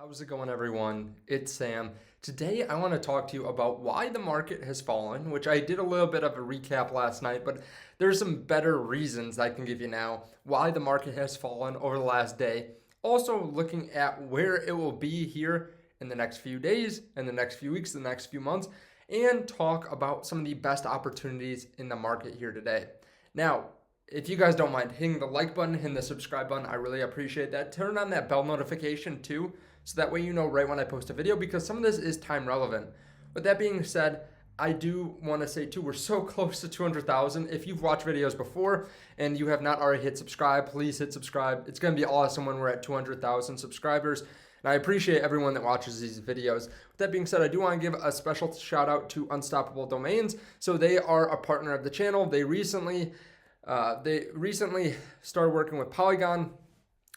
How's it going, everyone? It's Sam. Today I want to talk to you about why the market has fallen, which I did a little bit of a recap last night, but there's some better reasons I can give you now why the market has fallen over the last day. Also looking at where it will be here in the next few days, in the next few weeks, the next few months, and talk about some of the best opportunities in the market here today. Now, if you guys don't mind hitting the like button, hitting the subscribe button, I really appreciate that. Turn on that bell notification too, so that way you know right when I post a video, because some of this is time relevant. With that being said, I do want to say too, we're so close to 200,000. If you've watched videos before and you have not already hit subscribe, please hit subscribe. It's going to be awesome when we're at 200,000 subscribers. And I appreciate everyone that watches these videos. With that being said, I do want to give a special shout out to Unstoppable Domains. So they are a partner of the channel. They recently started working with Polygon,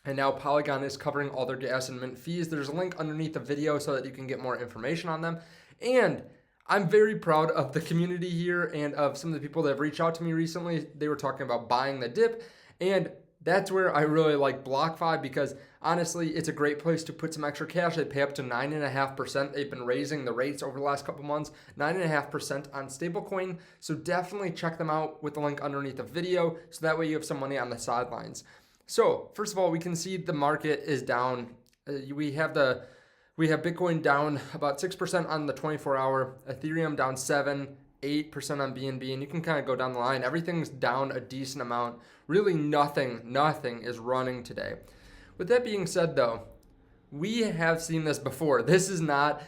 and now Polygon is covering all their gas and mint fees. There's a link underneath the video so that you can get more information on them. And I'm very proud of the community here and of some of the people that have reached out to me recently. They were talking about buying the dip, and that's where I really like BlockFi, because honestly, it's a great place to put some extra cash. They pay up to 9.5%. They've been raising the rates over the last couple months, 9.5% on stablecoin. So definitely check them out with the link underneath the video, so that way you have some money on the sidelines. So first of all, we can see the market is down. We have Bitcoin down about 6% on the 24-hour, Ethereum down 8% on BNB, and you can kind of go down the line. Everything's down a decent amount. Really nothing is running today. With that being said though, we have seen this before. This is not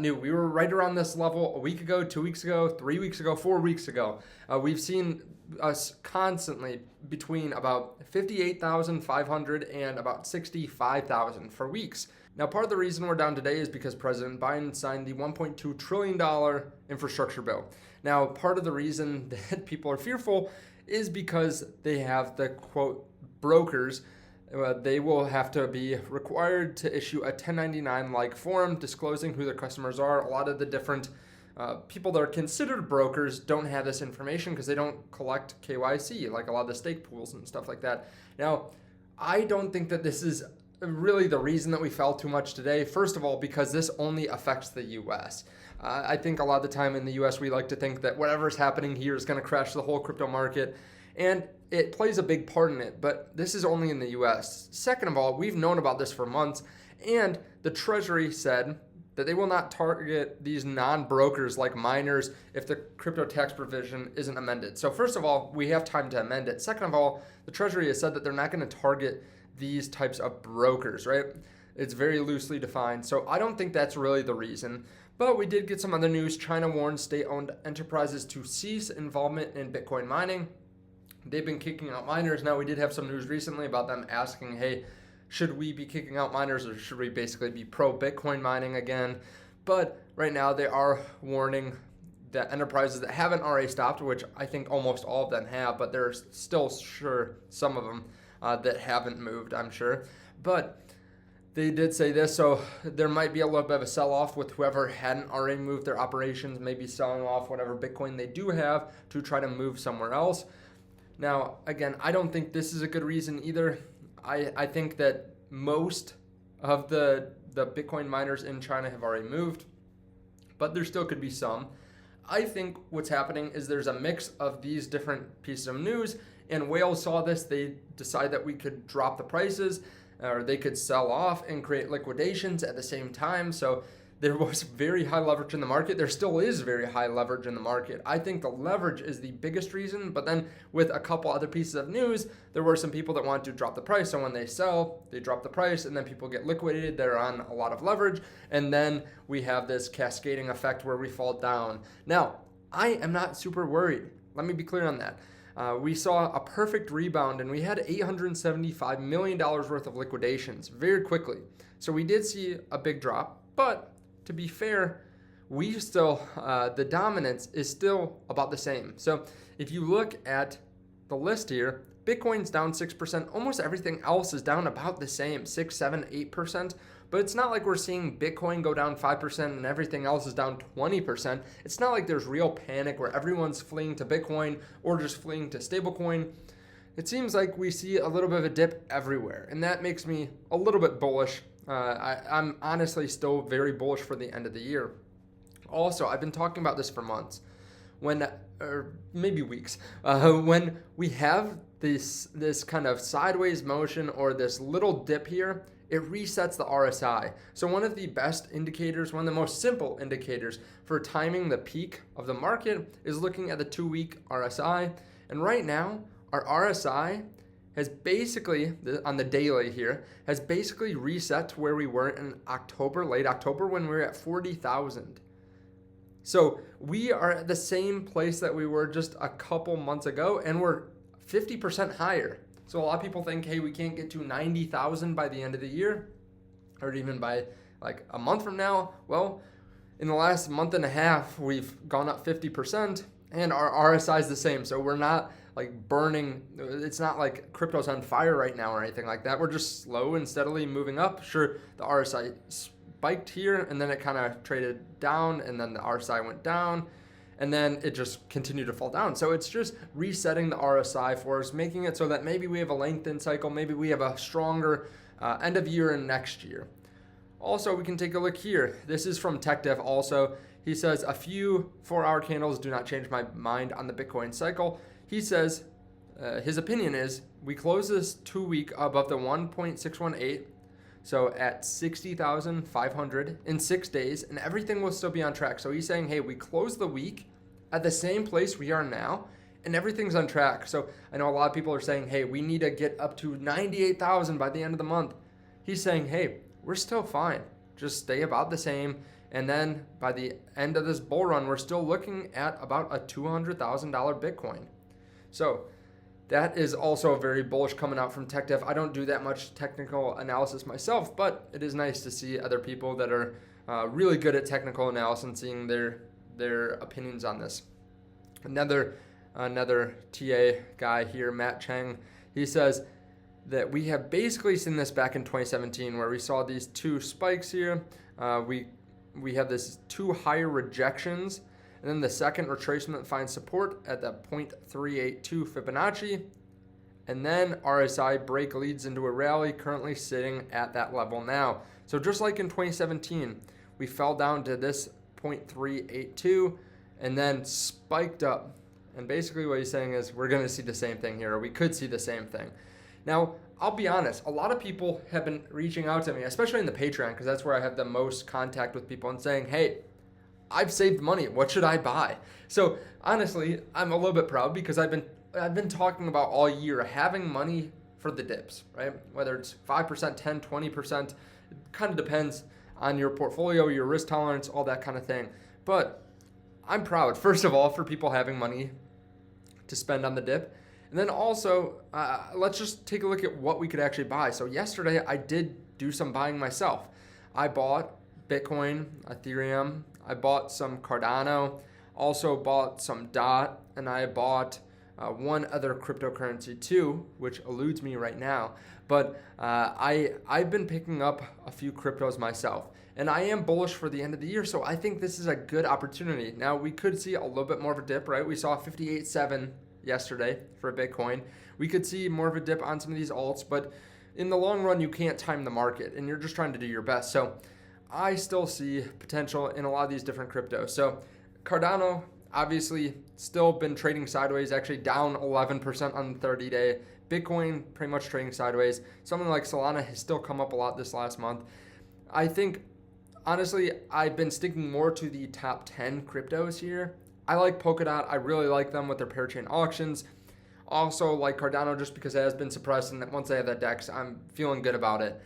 new. We were right around this level a week ago, 2 weeks ago, 3 weeks ago, 4 weeks ago. We've seen us constantly between about 58,500 and about 65,000 for weeks. Now, part of the reason we're down today is because President Biden signed the $1.2 trillion infrastructure bill. Now, part of the reason that people are fearful is because they have the, quote, brokers. They will have to be required to issue a 1099-like form disclosing who their customers are. A lot of the different people that are considered brokers don't have this information because they don't collect KYC, like a lot of the stake pools and stuff like that. Now, I don't think that this is really the reason that we fell too much today. First of all, because this only affects the US. I think a lot of the time in the US, we like to think that whatever's happening here is going to crash the whole crypto market, and it plays a big part in it, but this is only in the US. Second of all, we've known about this for months, and the Treasury said that they will not target these non-brokers like miners if the crypto tax provision isn't amended. So first of all, we have time to amend it. Second of all, the Treasury has said that they're not going to target these types of brokers, right? It's very loosely defined. So I don't think that's really the reason. But we did get some other news. China warned state-owned enterprises to cease involvement in Bitcoin mining. They've been kicking out miners. Now, we did have some news recently about them asking, hey, should we be kicking out miners, or should we basically be pro-Bitcoin mining again? But right now they are warning that enterprises that haven't already stopped, which I think almost all of them have, but there's still sure some of them that haven't moved, I'm sure. But they did say this, so there might be a little bit of a sell-off with whoever hadn't already moved their operations, maybe selling off whatever Bitcoin they do have to try to move somewhere else. Now, again, I don't think this is a good reason either. I think that most of the Bitcoin miners in China have already moved, but there still could be some. I think what's happening is there's a mix of these different pieces of news, and whales saw this. They decided that we could drop the prices, or they could sell off and create liquidations at the same time. So there was very high leverage in the market. There still is very high leverage in the market. I think the leverage is the biggest reason, but then with a couple other pieces of news, there were some people that wanted to drop the price. So when they sell, they drop the price, and then people get liquidated. They're on a lot of leverage, and then we have this cascading effect where we fall down. Now, I am not super worried. Let me be clear on that. We saw a perfect rebound, and we had $875 million worth of liquidations very quickly. So we did see a big drop, but to be fair, we still, the dominance is still about the same. So if you look at the list here, Bitcoin's down 6%. Almost everything else is down about the same, 6, 7, 8%. But it's not like we're seeing Bitcoin go down 5% and everything else is down 20%. It's not like there's real panic where everyone's fleeing to Bitcoin or just fleeing to stablecoin. It seems like we see a little bit of a dip everywhere, and that makes me a little bit bullish I'm honestly still very bullish for the end of the year. Also, I've been talking about this for months, or maybe weeks, when we have this kind of sideways motion or this little dip here, it resets the RSI. So one of the best indicators, one of the most simple indicators for timing the peak of the market is looking at the 2-week RSI. And right now, our RSI has basically, on the daily here, has basically reset to where we were in October, late October, when we were at 40,000. So we are at the same place that we were just a couple months ago, and we're 50% higher. So a lot of people think, hey, we can't get to 90,000 by the end of the year, or even by like a month from now. Well, in the last month and a half, we've gone up 50%, and our RSI is the same. So we're not like burning. It's not like crypto's on fire right now or anything like that. We're just slow and steadily moving up. Sure, the RSI spiked here, and then it kind of traded down, and then the RSI went down, and then it just continued to fall down. So it's just resetting the RSI for us, making it so that maybe we have a lengthened cycle, maybe we have a stronger end of year and next year. Also, we can take a look here. This is from TechDev also. He says, a few 4-hour candles do not change my mind on the Bitcoin cycle. He says, his opinion is, we close this 2-week above the 1.618, so at 60,500 in 6 days, and everything will still be on track. So he's saying, hey, we close the week at the same place we are now, and everything's on track. So I know a lot of people are saying, hey, we need to get up to 98,000 by the end of the month. He's saying, hey, we're still fine. Just stay about the same. And then by the end of this bull run, we're still looking at about a $200,000 Bitcoin. So that is also very bullish coming out from TechDev. I don't do that much technical analysis myself, but it is nice to see other people that are really good at technical analysis and seeing their opinions on this. Another TA guy here, Matt Cheng, he says that we have basically seen this back in 2017 where we saw these 2 spikes here. We have this 2 higher rejections, and then the second retracement finds support at the 0.382 Fibonacci, and then RSI break leads into a rally, currently sitting at that level now. So just like in 2017, we fell down to this 0.382 and then spiked up. And basically what he's saying is we're going to see the same thing here, or we could see the same thing. Now, I'll be honest, a lot of people have been reaching out to me, especially in the Patreon, because that's where I have the most contact with people, and saying, hey, I've saved money. What should I buy? So honestly, I'm a little bit proud because I've been talking about all year having money for the dips, right? Whether it's 5%, 10, 20%, it kind of depends on your portfolio, your risk tolerance, all that kind of thing. But I'm proud, first of all, for people having money to spend on the dip. And then also, let's just take a look at what we could actually buy. So yesterday, I did do some buying myself. I bought Bitcoin, Ethereum, I bought some Cardano, also bought some DOT, and I bought one other cryptocurrency too, which eludes me right now. But I've been picking up a few cryptos myself, and I am bullish for the end of the year, so I think this is a good opportunity. Now, we could see a little bit more of a dip, right? We saw 58.7 yesterday for Bitcoin. We could see more of a dip on some of these alts, but in the long run, you can't time the market, and you're just trying to do your best. So I still see potential in a lot of these different cryptos. So Cardano, obviously, still been trading sideways, actually down 11% on the 30-day. Bitcoin, pretty much trading sideways. Something like Solana has still come up a lot this last month. I think, honestly, I've been sticking more to the top 10 cryptos here. I like Polkadot. I really like them with their parachain auctions. Also like Cardano just because it has been suppressed, and once I have that DEX, I'm feeling good about it.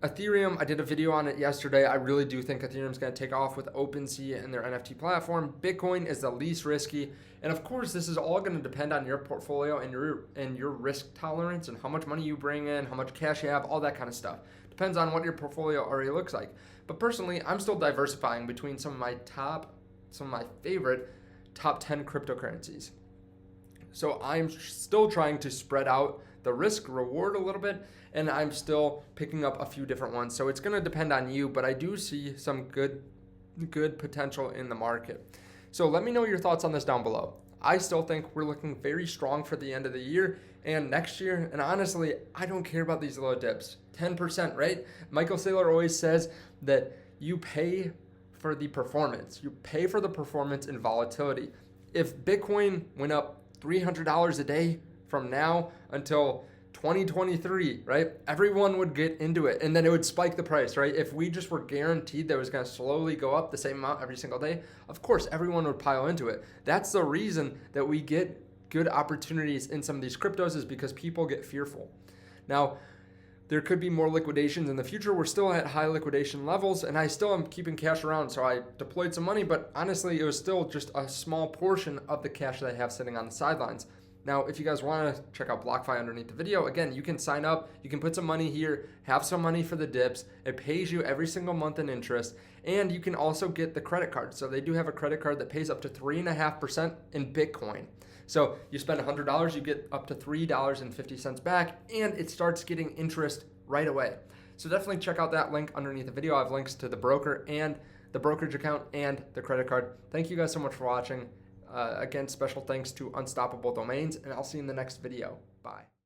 Ethereum, I did a video on it yesterday. I really do think Ethereum's going to take off with OpenSea and their NFT platform. Bitcoin is the least risky. And of course, this is all going to depend on your portfolio and your risk tolerance and how much money you bring in, how much cash you have, all that kind of stuff. Depends on what your portfolio already looks like. But personally, I'm still diversifying between some of my favorite top 10 cryptocurrencies. So I'm still trying to spread out the risk reward a little bit, and I'm still picking up a few different ones. So it's going to depend on you, but I do see some good potential in the market. So let me know your thoughts on this down below. I still think we're looking very strong for the end of the year and next year. And honestly, I don't care about these low dips. 10%, right? Michael Saylor always says that you pay for the performance. You pay for the performance and volatility. If Bitcoin went up $300 a day from now until 2023, right? Everyone would get into it and then it would spike the price, right? If we just were guaranteed that it was going to slowly go up the same amount every single day, of course, everyone would pile into it. That's the reason that we get good opportunities in some of these cryptos, is because people get fearful. Now, there could be more liquidations in the future. We're still at high liquidation levels, and I still am keeping cash around. So I deployed some money, but honestly, it was still just a small portion of the cash that I have sitting on the sidelines. Now, if you guys want to check out BlockFi underneath the video, again, you can sign up, you can put some money here, have some money for the dips. It pays you every single month in interest, and you can also get the credit card. So they do have a credit card that pays up to 3.5% in Bitcoin. So you spend $100, you get up to $3.50 back, and it starts getting interest right away. So definitely check out that link underneath the video. I have links to the broker and the brokerage account and the credit card. Thank you guys so much for watching. Again, special thanks to Unstoppable Domains, and I'll see you in the next video. Bye.